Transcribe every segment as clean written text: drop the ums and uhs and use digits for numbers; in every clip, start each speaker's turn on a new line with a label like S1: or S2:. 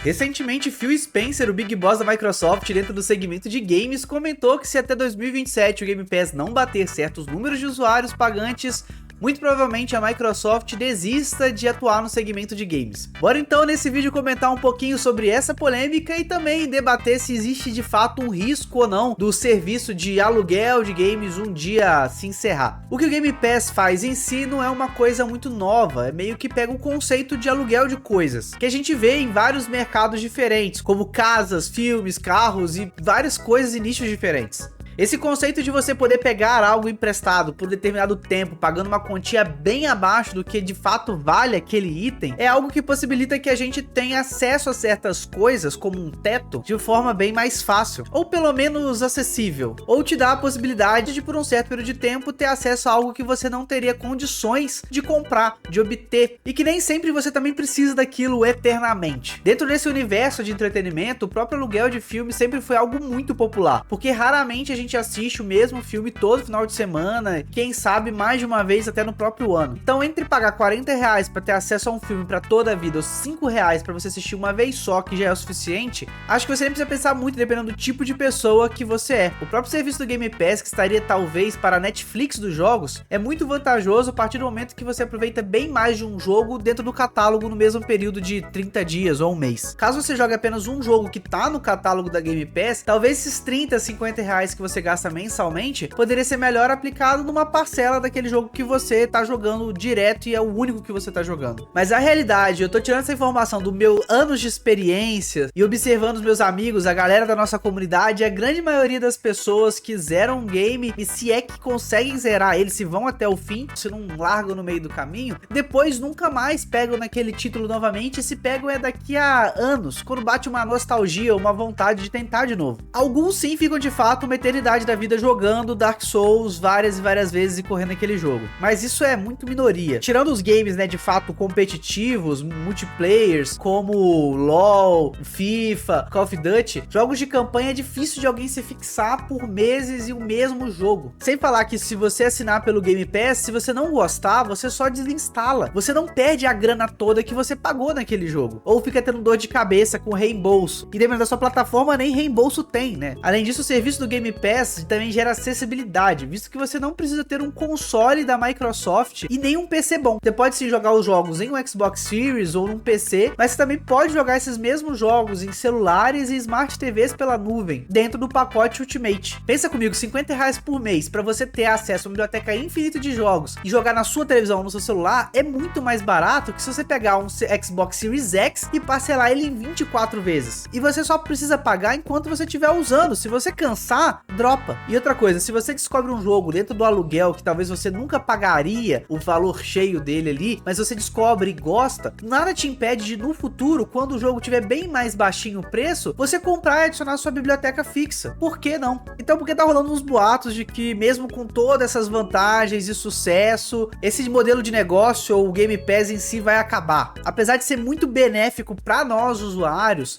S1: Recentemente, Phil Spencer, o Big Boss da Microsoft dentro do segmento de games, comentou que se até 2027 o Game Pass não bater certos números de usuários pagantes, muito provavelmente a Microsoft desista de atuar no segmento de games. Bora então nesse vídeo comentar um pouquinho sobre essa polêmica e também debater se existe de fato um risco ou não do serviço de aluguel de games um dia se encerrar. O que o Game Pass faz em si não é uma coisa muito nova, é meio que pega o conceito de aluguel de coisas, que a gente vê em vários mercados diferentes, como casas, filmes, carros e várias coisas e nichos diferentes. Esse conceito de você poder pegar algo emprestado por determinado tempo, pagando uma quantia bem abaixo do que de fato vale aquele item, é algo que possibilita que a gente tenha acesso a certas coisas, como um teto, de forma bem mais fácil, ou pelo menos acessível, ou te dá a possibilidade de por um certo período de tempo ter acesso a algo que você não teria condições de comprar, de obter, e que nem sempre você também precisa daquilo eternamente. Dentro desse universo de entretenimento, o próprio aluguel de filme sempre foi algo muito popular, porque raramente a gente assiste o mesmo filme todo final de semana, quem sabe mais de uma vez até no próprio ano. Então, entre pagar R$40 para ter acesso a um filme para toda a vida ou R$5 para você assistir uma vez só, que já é o suficiente, acho que você nem precisa pensar muito dependendo do tipo de pessoa que você é. O próprio serviço do Game Pass, que estaria talvez para a Netflix dos jogos, é muito vantajoso a partir do momento que você aproveita bem mais de um jogo dentro do catálogo no mesmo período de 30 dias ou um mês. Caso você jogue apenas um jogo que tá no catálogo da Game Pass, talvez esses R$30, R$50 que você gasta mensalmente, poderia ser melhor aplicado numa parcela daquele jogo que você tá jogando direto e é o único que você tá jogando. Mas a realidade, eu tô tirando essa informação do meu anos de experiência e observando os meus amigos, a galera da nossa comunidade, a grande maioria das pessoas que zeram um game e se é que conseguem zerar ele, se vão até o fim, se não largam no meio do caminho, depois nunca mais pegam naquele título novamente e se pegam é daqui a anos, quando bate uma nostalgia, uma vontade de tentar de novo. Alguns sim ficam de fato uma eternidade da vida jogando Dark Souls várias e várias vezes e correndo aquele jogo, mas isso é muito minoria. Tirando os games, né, de fato competitivos, multiplayers, como LoL, FIFA, Call of Duty, jogos de campanha é difícil de alguém se fixar por meses e o mesmo jogo. Sem falar que se você assinar pelo Game Pass, se você não gostar, você só desinstala. Você não perde a grana toda que você pagou naquele jogo, ou fica tendo dor de cabeça com reembolso, e dependendo da sua plataforma nem reembolso tem, né? Além disso, o serviço do Game Pass também gera acessibilidade, visto que você não precisa ter um console da Microsoft e nem um PC bom. Você pode sim jogar os jogos em um Xbox Series ou num PC, mas você também pode jogar esses mesmos jogos em celulares e Smart TVs pela nuvem, dentro do pacote Ultimate. Pensa comigo, R$50 por mês para você ter acesso a uma biblioteca infinita de jogos e jogar na sua televisão, no seu celular, é muito mais barato que se você pegar um Xbox Series X e parcelar ele em 24 vezes. E você só precisa pagar enquanto você estiver usando. Se você cansar, dropa. E outra coisa, se você descobre um jogo dentro do aluguel que talvez você nunca pagaria o valor cheio dele ali, mas você descobre e gosta, nada te impede de no futuro, quando o jogo tiver bem mais baixinho o preço, você comprar e adicionar sua biblioteca fixa. Por que não? Então, porque tá rolando uns boatos de que mesmo com todas essas vantagens e sucesso, esse modelo de negócio ou o Game Pass em si vai acabar. Apesar de ser muito benéfico para nós usuários,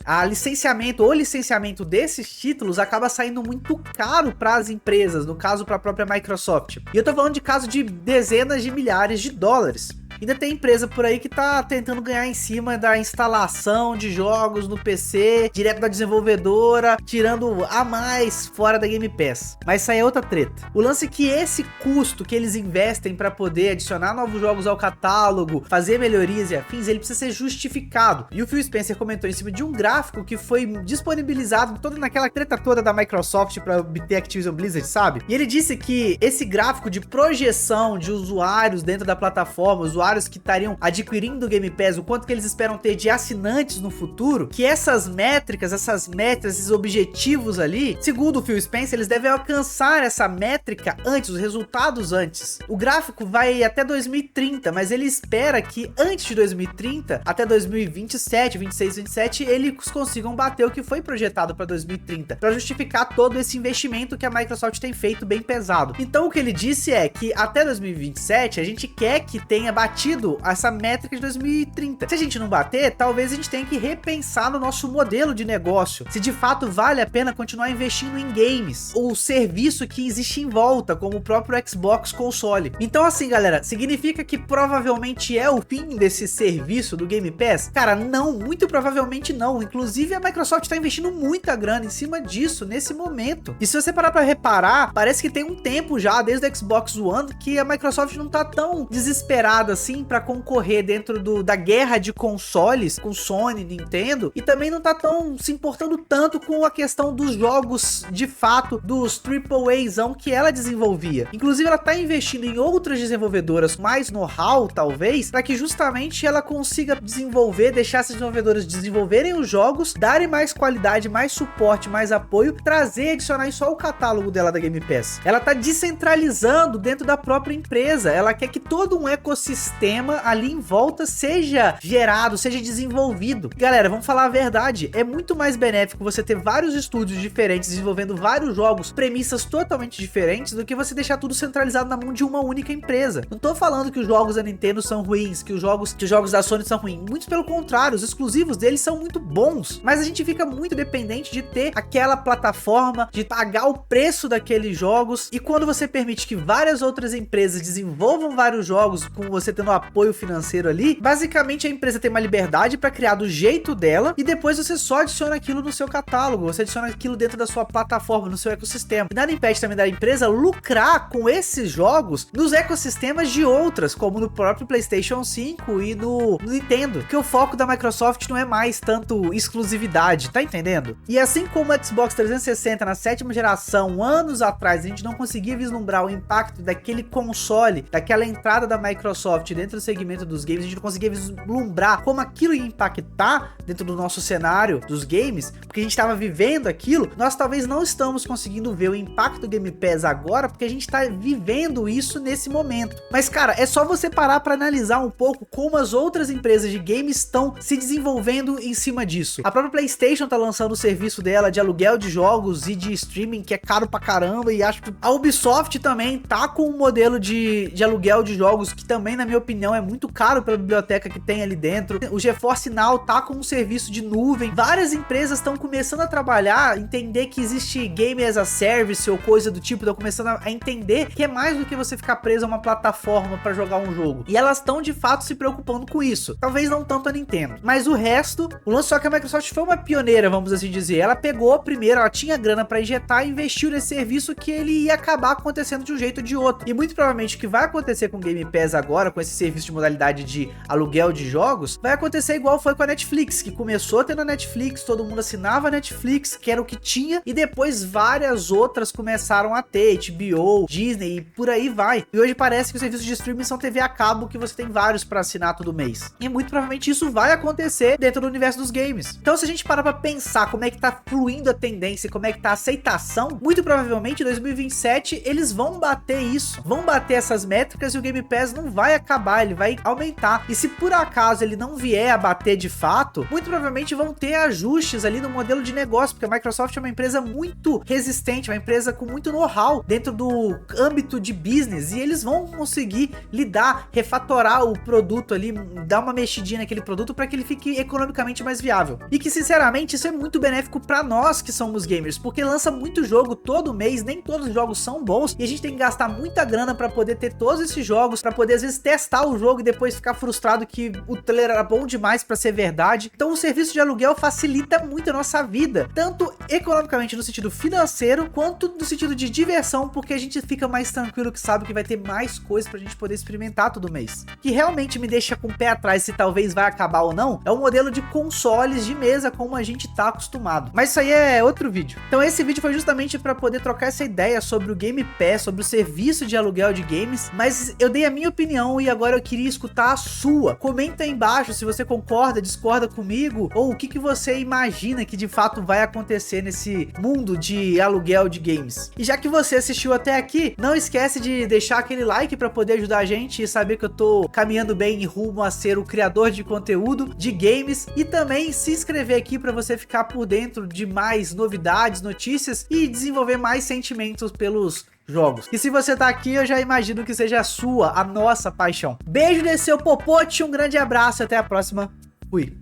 S1: o licenciamento desses títulos acaba saindo muito caro para as empresas, no caso para a própria Microsoft. E eu tô falando de caso de dezenas de milhares de dólares. Ainda tem empresa por aí que tá tentando ganhar em cima da instalação de jogos no PC, direto da desenvolvedora, tirando a mais fora da Game Pass. Mas isso aí é outra treta. O lance é que esse custo que eles investem para poder adicionar novos jogos ao catálogo, fazer melhorias e afins, ele precisa ser justificado. E o Phil Spencer comentou em cima de um gráfico que foi disponibilizado toda naquela treta toda da Microsoft para obter Activision Blizzard, sabe? E ele disse que esse gráfico de projeção de usuários dentro da plataforma, usuários que estariam adquirindo o Game Pass, o quanto que eles esperam ter de assinantes no futuro, que essas métricas, esses objetivos ali, segundo o Phil Spencer, eles devem alcançar essa métrica antes, os resultados antes. O gráfico vai até 2030, mas ele espera que antes de 2030, até 2027, 26, 27, eles consigam bater o que foi projetado para 2030, para justificar todo esse investimento que a Microsoft tem feito bem pesado. Então o que ele disse é que até 2027 a gente quer que tenha batido batido essa métrica de 2030. Se a gente não bater, talvez a gente tenha que repensar no nosso modelo de negócio, se de fato vale a pena continuar investindo em games, ou o serviço que existe em volta, como o próprio Xbox console. Então assim, galera, significa que provavelmente é o fim desse serviço do Game Pass? Cara, não, muito provavelmente não. Inclusive a Microsoft tá investindo muita grana em cima disso nesse momento. E se você parar pra reparar, parece que tem um tempo já, desde o Xbox One, que a Microsoft não tá tão desesperada assim pra concorrer dentro da guerra de consoles com Sony, Nintendo, e também não tá tão se importando tanto com a questão dos jogos de fato, dos AAAzão que ela desenvolvia. Inclusive ela tá investindo em outras desenvolvedoras mais know-how, talvez, para que justamente ela consiga desenvolver, deixar essas desenvolvedoras desenvolverem os jogos, darem mais qualidade, mais suporte, mais apoio, trazer e adicionar isso ao catálogo dela da Game Pass. Ela tá descentralizando dentro da própria empresa, ela quer que todo um ecossistema ali em volta seja gerado, seja desenvolvido. Galera, vamos falar a verdade, é muito mais benéfico você ter vários estúdios diferentes desenvolvendo vários jogos, premissas totalmente diferentes, do que você deixar tudo centralizado na mão de uma única empresa. Não tô falando que os jogos da Nintendo são ruins, que os jogos da Sony são ruins, muito pelo contrário, os exclusivos deles são muito bons, mas a gente fica muito dependente de ter aquela plataforma, de pagar o preço daqueles jogos, e quando você permite que várias outras empresas desenvolvam vários jogos, com você tendo apoio financeiro ali, basicamente a empresa tem uma liberdade para criar do jeito dela, e depois você só adiciona aquilo no seu catálogo, você adiciona aquilo dentro da sua plataforma, no seu ecossistema. E nada impede também da empresa lucrar com esses jogos nos ecossistemas de outras, como no próprio PlayStation 5 e no Nintendo, porque o foco da Microsoft não é mais tanto exclusividade, tá entendendo? E assim como o Xbox 360 na 7ª geração, anos atrás, a gente não conseguia vislumbrar o impacto daquele console, daquela entrada da Microsoft dentro do segmento dos games, a gente não conseguia vislumbrar como aquilo ia impactar dentro do nosso cenário dos games, porque a gente estava vivendo aquilo. Nós talvez não estamos conseguindo ver o impacto do Game Pass agora, porque a gente está vivendo isso nesse momento. Mas cara, é só você parar para analisar um pouco como as outras empresas de games estão se desenvolvendo em cima disso. A própria PlayStation tá lançando o serviço dela de aluguel de jogos e de streaming, que é caro pra caramba, e acho que a Ubisoft também tá com um modelo de aluguel de jogos que também, na minha opinião, é muito caro pela biblioteca que tem ali dentro. O GeForce Now tá com um serviço de nuvem. Várias empresas estão começando a trabalhar, entender que existe Game as a Service ou coisa do tipo, estão começando a entender que é mais do que você ficar preso a uma plataforma para jogar um jogo. E elas estão de fato se preocupando com isso. Talvez não tanto a Nintendo, mas o resto, o lance só que a Microsoft foi uma pioneira, vamos assim dizer. Ela pegou primeiro, ela tinha grana para injetar e investiu nesse serviço que ele ia acabar acontecendo de um jeito ou de outro. E muito provavelmente o que vai acontecer com o Game Pass agora, com esse serviço de modalidade de aluguel de jogos, vai acontecer igual foi com a Netflix, que começou tendo a Netflix, todo mundo assinava a Netflix, que era o que tinha, e depois várias outras começaram a ter, HBO, Disney e por aí vai. E hoje parece que os serviços de streaming são TV a cabo, que você tem vários para assinar todo mês. E muito provavelmente isso vai acontecer dentro do universo dos games. Então se a gente parar pra pensar como é que tá fluindo a tendência, como é que tá a aceitação, muito provavelmente em 2027 eles vão bater isso, vão bater essas métricas, e o Game Pass não vai acabar, ele vai aumentar. E se por acaso ele não vier a bater de fato, muito provavelmente vão ter ajustes ali no modelo de negócio, porque a Microsoft é uma empresa muito resistente, uma empresa com muito know-how dentro do âmbito de business, e eles vão conseguir lidar, refatorar o produto ali, dar uma mexidinha naquele produto para que ele fique economicamente mais viável. E que sinceramente isso é muito benéfico para nós que somos gamers, porque lança muito jogo todo mês, nem todos os jogos são bons, e a gente tem que gastar muita grana para poder ter todos esses jogos, para poder às vezes testar o jogo e depois ficar frustrado que o trailer era bom demais para ser verdade. Então o serviço de aluguel facilita muito a nossa vida, tanto economicamente no sentido financeiro, quanto no sentido de diversão, porque a gente fica mais tranquilo que sabe que vai ter mais coisas pra gente poder experimentar todo mês. Que realmente me deixa com o pé atrás se talvez vai acabar ou não, é o modelo de consoles de mesa como a gente tá acostumado. Mas isso aí é outro vídeo. Então esse vídeo foi justamente para poder trocar essa ideia sobre o Game Pass, sobre o serviço de aluguel de games, mas eu dei a minha opinião e agora eu queria escutar a sua. Comenta aí embaixo se você concorda, discorda comigo, ou o que você imagina que de fato vai acontecer nesse mundo de aluguel de games. E já que você assistiu até aqui, não esquece de deixar aquele like para poder ajudar a gente e saber que eu tô caminhando bem em rumo a ser o criador de conteúdo de games, e também se inscrever aqui para você ficar por dentro de mais novidades, notícias e desenvolver mais sentimentos pelos jogos. E se você tá aqui, eu já imagino que seja a sua, a nossa paixão. Beijo desse seu popote, um grande abraço e até a próxima. Fui.